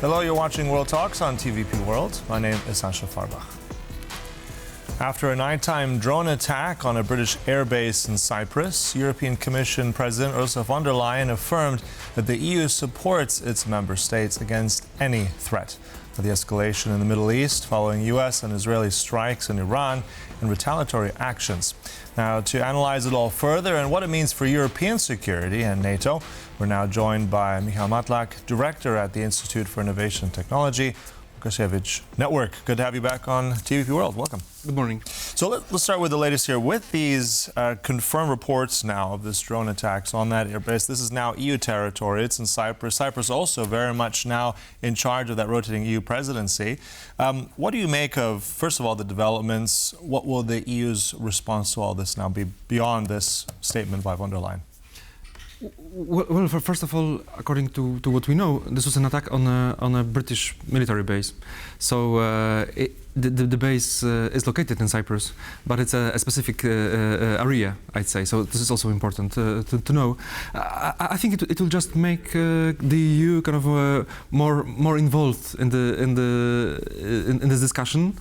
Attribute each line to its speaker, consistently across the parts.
Speaker 1: Hello, you're watching World Talks on TVP World. My name is Sascha Fahrbach. After a nighttime drone attack on a British airbase in Cyprus, European Commission President Ursula von der Leyen affirmed that the EU supports its member states against any threat. The escalation in the Middle East following US and Israeli strikes in Iran and retaliatory actions. Now, to analyze it all further and what it means for European security and NATO, we're now joined by Michał Matlak, Director at the Institute for Innovation and Technology, Łukasiewicz Network. Good to have you back on TVP World. Welcome.
Speaker 2: Good morning.
Speaker 1: So let's start with the latest here. With these confirmed reports now of this drone attacks on that airbase, this is now EU territory. It's in Cyprus. Cyprus also very much now in charge of that rotating EU presidency. What do you make of, first of all, the developments? What will the EU's response to all this now be beyond this statement by von der Leyen?
Speaker 2: Well, first of all, according to what we know, this was an attack on a British military base. So the base is located in Cyprus, but it's a specific area, I'd say. So this is also important to know. I think it will just make the EU kind of more involved in this discussion,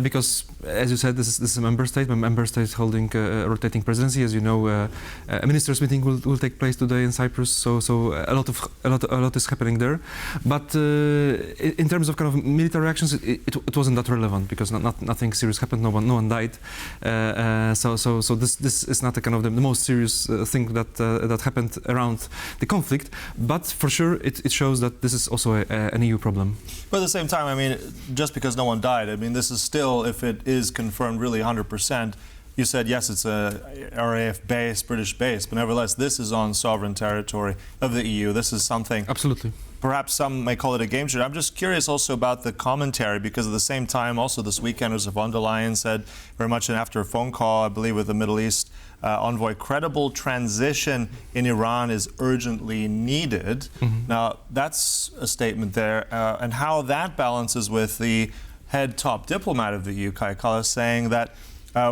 Speaker 2: because, as you said, this is a member state holding a rotating presidency. As you know, a ministers' meeting will take place today in Cyprus. So a lot is happening there. But in terms of kind of military actions, it wasn't that relevant because nothing serious happened. No one died. So this is not a kind of the most serious thing that happened around the conflict. But for sure, it shows that this is also an EU problem.
Speaker 1: But at the same time, I mean, just because no one died, I mean, this is still, if it is confirmed really 100%, you said, yes, it's a RAF base, British base, but nevertheless, this is on sovereign territory of the EU. This is something...
Speaker 2: Absolutely.
Speaker 1: Perhaps some may call it a game changer. I'm just curious also about the commentary, because at the same time, also this weekend, Ursula von der Leyen said, very much after a phone call, I believe, with the Middle East envoy, credible transition in Iran is urgently needed. Mm-hmm. Now, that's a statement there, and how that balances with the head top diplomat of the EU, Kaja Kallas, saying that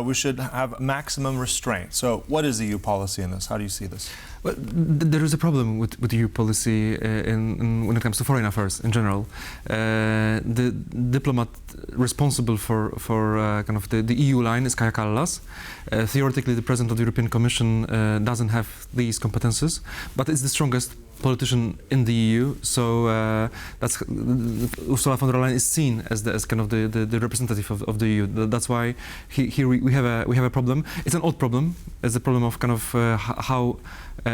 Speaker 1: we should have maximum restraint. So what is EU policy in this? How do you see this?
Speaker 2: Well, there is a problem with EU policy when it comes to foreign affairs in general. The diplomat responsible for kind of the EU line is Kaja Kallas. Theoretically, the President of the European Commission doesn't have these competences, but it's the strongest politician in the EU, so that's Ursula von der Leyen is seen as kind of the representative of the EU. That's why here we have a problem. It's an odd problem. It's a problem of kind of how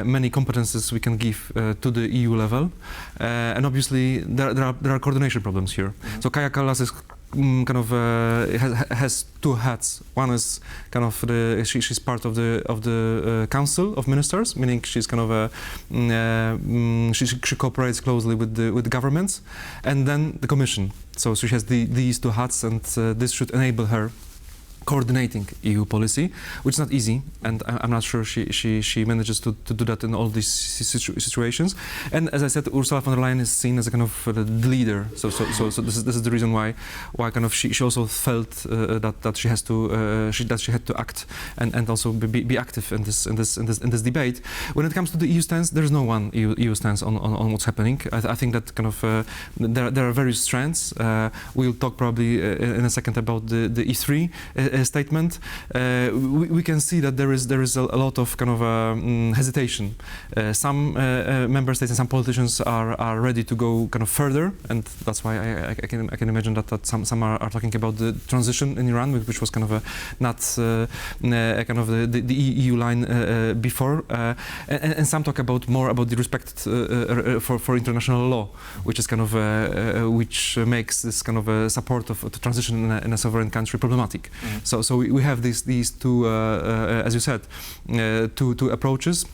Speaker 2: many competences we can give to the EU level, and obviously there are coordination problems here. Mm-hmm. So Kaja Kallas is kind of has two hats. One is kind of she's part of the Council of Ministers, meaning she's kind of she cooperates closely with the governments, and then the Commission. So she has these two hats, and this should enable her coordinating EU policy, which is not easy, and I'm not sure she manages to do that in all these situations. And as I said, Ursula von der Leyen is seen as a kind of the leader. So this is the reason why kind of she also felt that she had to act and also be active in this debate. When it comes to the EU stance, there is no one EU stance on what's happening. I think that kind of there are various strands. We'll talk probably in a second about the E3 statement. We can see that there is a lot of kind of hesitation. Some member states and some politicians are ready to go kind of further, and that's why I can imagine that some are talking about the transition in Iran, which was kind of not kind of the EU line before, and some talk more about the respect for international law, which is kind of which makes this kind of support of the transition in a sovereign country problematic. Mm-hmm. So we have these two, as you said, two approaches.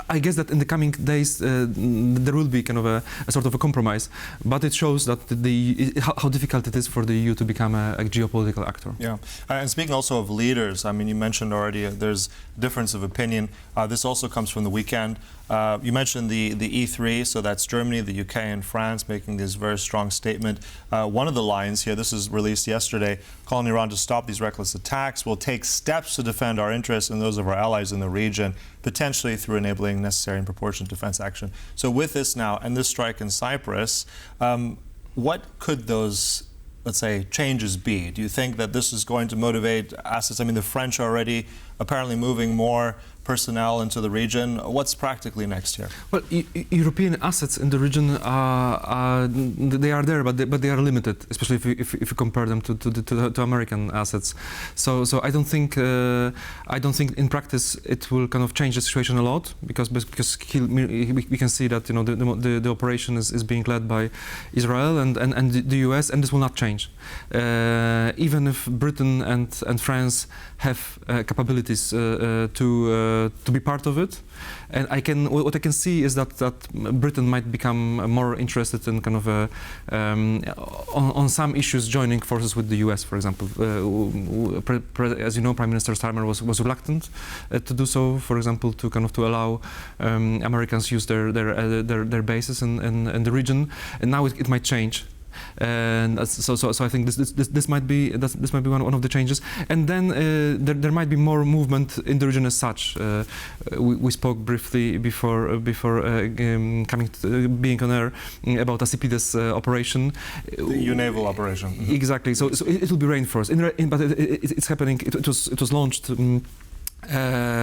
Speaker 2: I guess that in the coming days there will be kind of a sort of a compromise, but it shows that how difficult it is for the EU to become a geopolitical actor.
Speaker 1: Yeah, and speaking also of leaders, I mean, you mentioned already there's difference of opinion. This also comes from the weekend. You mentioned the E3, so that's Germany, the UK, and France making this very strong statement. One of the lines here, this is released yesterday, calling Iran to stop these reckless attacks. We'll take steps to defend our interests and those of our allies in the region, potentially through enabling necessary and proportionate defense action. So with this now and this strike in Cyprus, what could those, let's say, changes be? Do you think that this is going to motivate assets? I mean, the French are already apparently moving more personnel into the region. What's practically next here?
Speaker 2: Well, European assets in the region they are there, but they are limited, especially if you compare them to American assets. So I don't think in practice it will kind of change the situation a lot, because we can see that the operation is being led by Israel and the US, and this will not change. Even if Britain and France have capabilities to be part of it, and what I can see is that Britain might become more interested in kind of on some issues joining forces with the US, for example. As you know, Prime Minister Starmer was reluctant to do so, for example, to allow Americans use their bases in the region, and now it might change. And so I think this might be one of the changes, and then there might be more movement in the region as such. We spoke briefly before being on air about a CPDES operation,
Speaker 1: the naval operation.
Speaker 2: Exactly. So it will be reinforced, but it's happening. It was launched.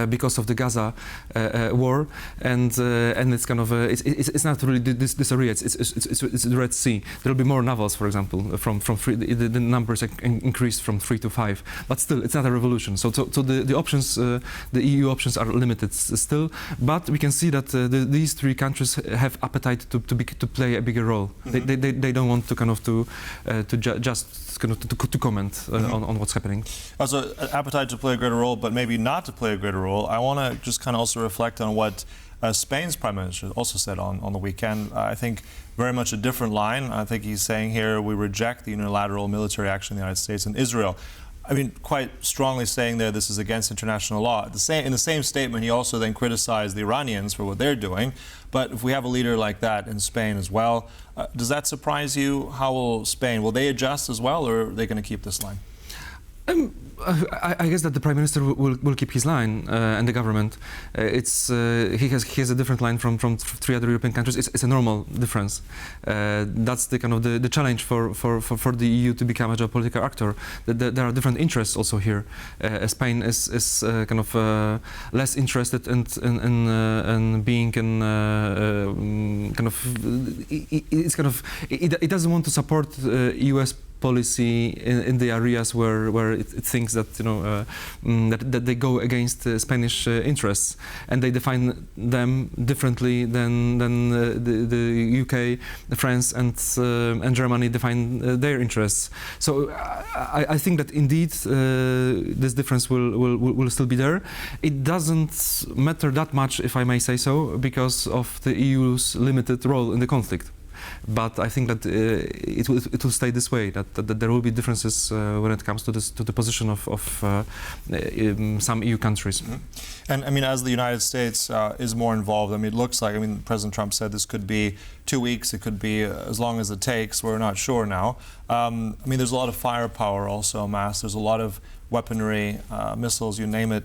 Speaker 2: Because of the Gaza war, and it's kind of it's not really this area. It's the Red Sea. There will be more navals, for example, from 3. The numbers increased from 3 to 5, but still it's not a revolution. So the options, the EU options are limited still. But we can see that these 3 countries have appetite to play a bigger role. Mm-hmm. They don't want to kind of just kind of to comment on what's happening.
Speaker 1: Also, appetite to play a greater role, but maybe not to play a greater role. I want to just kind of also reflect on what Spain's Prime Minister also said on the weekend. I think very much a different line. I think he's saying here we reject the unilateral military action of the United States and Israel. I mean, quite strongly saying there this is against international law. In the same statement, he also then criticized the Iranians for what they're doing. But if we have a leader like that in Spain as well, does that surprise you? How will they adjust as well, or are they going to keep this line?
Speaker 2: I guess that the Prime Minister will keep his line, and the government. He has a different line from 3 other European countries. It's a normal difference. That's the kind of the challenge for the EU to become a geopolitical actor. There are different interests also here. Spain is kind of less interested in being in kind of it doesn't want to support U.S. policy in the areas where it thinks that that they go against Spanish interests, and they define them differently than the UK, France, and Germany define their interests. So I think that indeed this difference will still be there. It doesn't matter that much, if I may say so, because of the EU's limited role in the conflict. But I think that it will stay this way. That there will be differences when it comes to the position of some EU countries.
Speaker 1: Mm-hmm. And I mean, as the United States is more involved, I mean, it looks like. I mean, President Trump said this could be 2 weeks. It could be as long as it takes. We're not sure now. I mean, there's a lot of firepower also amassed. There's a lot of weaponry, missiles, you name it.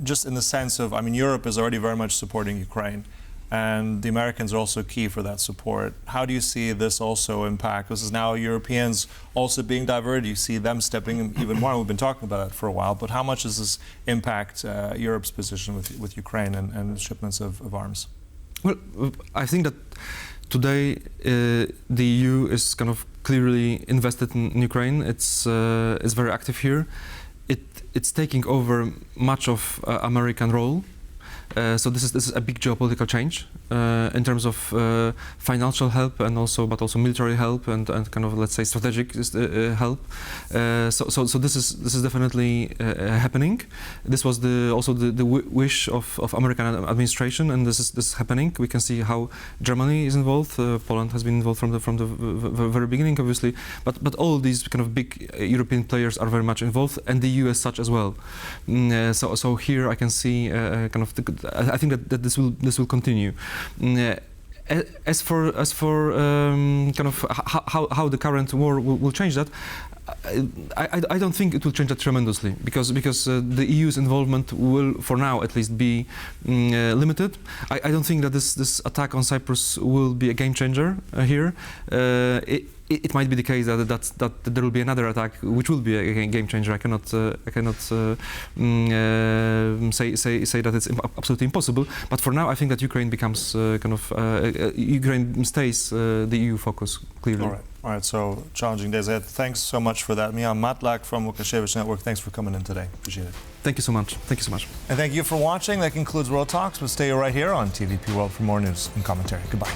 Speaker 1: Just in the sense of, I mean, Europe is already very much supporting Ukraine. And the Americans are also key for that support. How do you see this also impact? This is now Europeans also being diverted. You see them stepping in even more. We've been talking about that for a while. But how much does this impact Europe's position with Ukraine and shipments of arms?
Speaker 2: Well, I think that today the EU is kind of clearly invested in Ukraine. It's very active here. It's taking over much of American role. So this is a big geopolitical change in terms of financial help but also military help and kind of, let's say, strategic help. So this is definitely happening. This was also the wish of American administration, and this is happening. We can see how Germany is involved. Poland has been involved from the very beginning, obviously. But all these kind of big European players are very much involved, and the EU as such as well. So here I can see kind of I think that this will continue. As for kind of how the current war will change that, I don't think it will change that tremendously, because the EU's involvement will, for now at least, be limited. I don't think that this attack on Cyprus will be a game changer here. It might be the case that there will be another attack which will be a game changer. I cannot say that it's absolutely impossible. But for now, I think that Ukraine becomes Ukraine stays the EU focus clearly.
Speaker 1: All right. So challenging days ahead. Thanks so much for that, Michał Matlak from Łukasiewicz Network. Thanks for coming in today. Appreciate it.
Speaker 2: Thank you so much. Thank you so much.
Speaker 1: And thank you for watching. That concludes World Talks. But stay right here on TVP World for more news and commentary. Goodbye.